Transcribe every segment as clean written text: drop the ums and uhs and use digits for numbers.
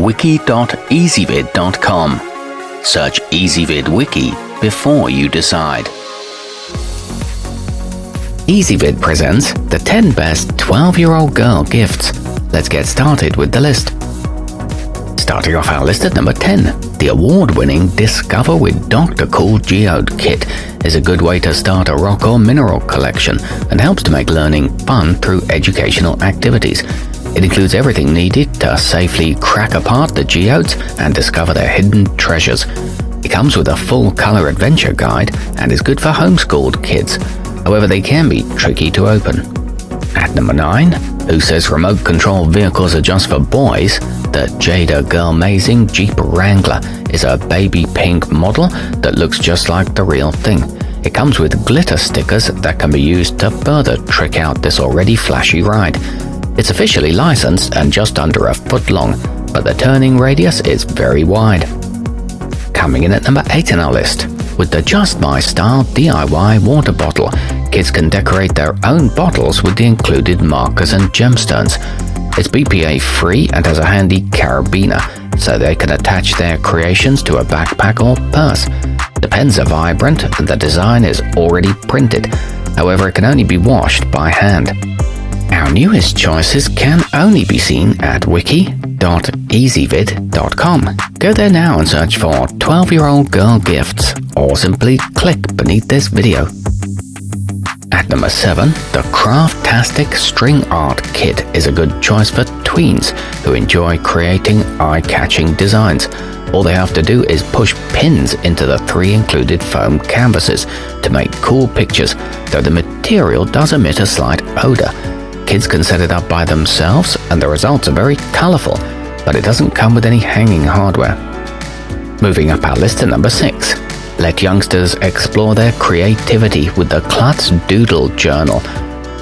wiki.ezvid.com. Search Ezvid Wiki before you decide. Ezvid presents the 10 best 12-year-old girl gifts. Let's get started with the list. Starting off our list at number 10, the award-winning Discover with Dr. Cool Geode Kit is a good way to start a rock or mineral collection and helps to make learning fun through educational activities. It includes everything needed to safely crack apart the geodes and discover their hidden treasures. It comes with a full-color adventure guide and is good for homeschooled kids. However, they can be tricky to open. At number 9, who says remote control vehicles are just for boys? The Jada girlmazing Jeep Wrangler is a baby pink model that looks just like the real thing. It comes with glitter stickers that can be used to further trick out this already flashy ride. It's officially licensed and just under a foot long, but the turning radius is very wide. Coming in at number 8 on our list, with the Just My Style DIY water bottle, kids can decorate their own bottles with the included markers and gemstones. It's BPA free and has a handy carabiner, so they can attach their creations to a backpack or purse. The pens are vibrant and the design is already printed. However, it can only be washed by hand. Our newest choices can only be seen at wiki.ezvid.com. Go there now and search for 12-year-old girl gifts, or simply click beneath this video. At number 7, the craft-tastic string art kit is a good choice for tweens who enjoy creating eye-catching designs. All they have to do is push pins into the 3 included foam canvases to make cool pictures, though the material does emit a slight odor. Kids can set it up by themselves and the results are very colorful, but it doesn't come with any hanging hardware. Moving up our list to number 6. Let youngsters explore their creativity with the Klutz Doodle Journal.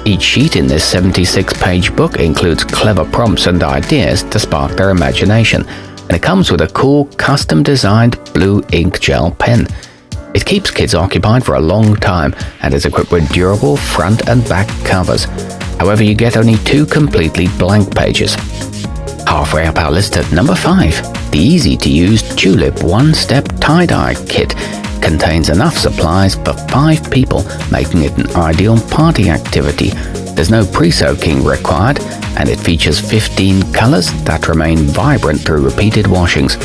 Each sheet in this 76-page book includes clever prompts and ideas to spark their imagination, and it comes with a cool, custom-designed blue ink gel pen. It keeps kids occupied for a long time and is equipped with durable front and back covers. However, you get only 2 completely blank pages. Halfway up our list at number 5, the easy-to-use Tulip one-step tie-dye kit contains enough supplies for 5 people, making it an ideal party activity. There's no pre-soaking required, and it features 15 colors that remain vibrant through repeated washings.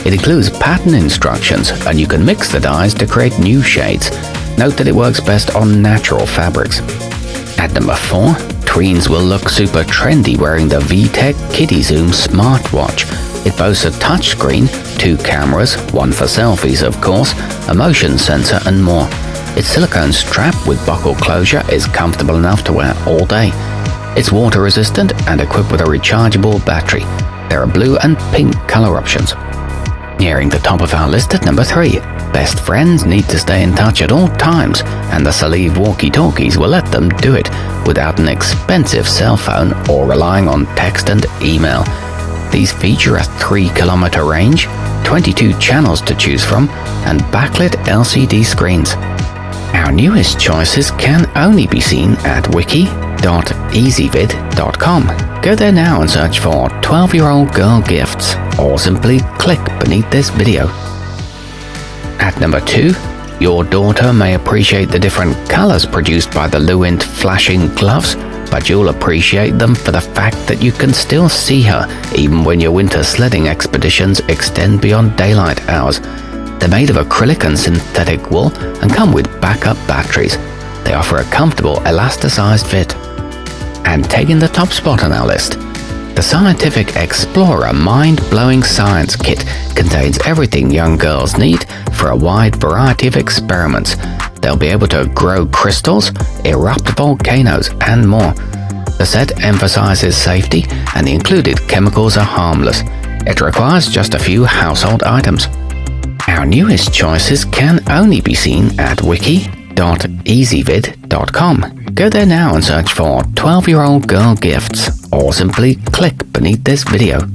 It includes pattern instructions, and you can mix the dyes to create new shades. Note that it works best on natural fabrics. At number 4, tweens will look super trendy wearing the vtech kidizoom smartwatch. It boasts a touchscreen, 2 cameras, 1 for selfies of course, a motion sensor and more. Its silicone strap with buckle closure is comfortable enough to wear all day. It's water resistant and equipped with a rechargeable battery. There are blue and pink color options. Nearing the top of our list at number 3, best friends need to stay in touch at all times, and the selieve walkie-talkies will let them do it without an expensive cell phone or relying on text and email. These feature a 3-kilometer range, 22 channels to choose from, and backlit LCD screens. Our newest choices can only be seen at wiki.ezvid.com. Go there now and search for 12-year-old girl gifts, or simply click beneath this video. At number 2, your daughter may appreciate the different colors produced by the luwint flashing gloves, but you'll appreciate them for the fact that you can still see her even when your winter sledding expeditions extend beyond daylight hours. They're made of acrylic and synthetic wool and come with backup batteries. They offer a comfortable elasticized fit. And taking the top spot on our list, the Scientific Explorer Mind-Blowing Science Kit contains everything young girls need for a wide variety of experiments. They'll be able to grow crystals, erupt volcanoes, and more. The set emphasizes safety, and the included chemicals are harmless. It requires just a few household items. Our newest choices can only be seen at wiki.ezvid.com. Go there now and search for 12-year-old girl gifts, or simply click beneath this video.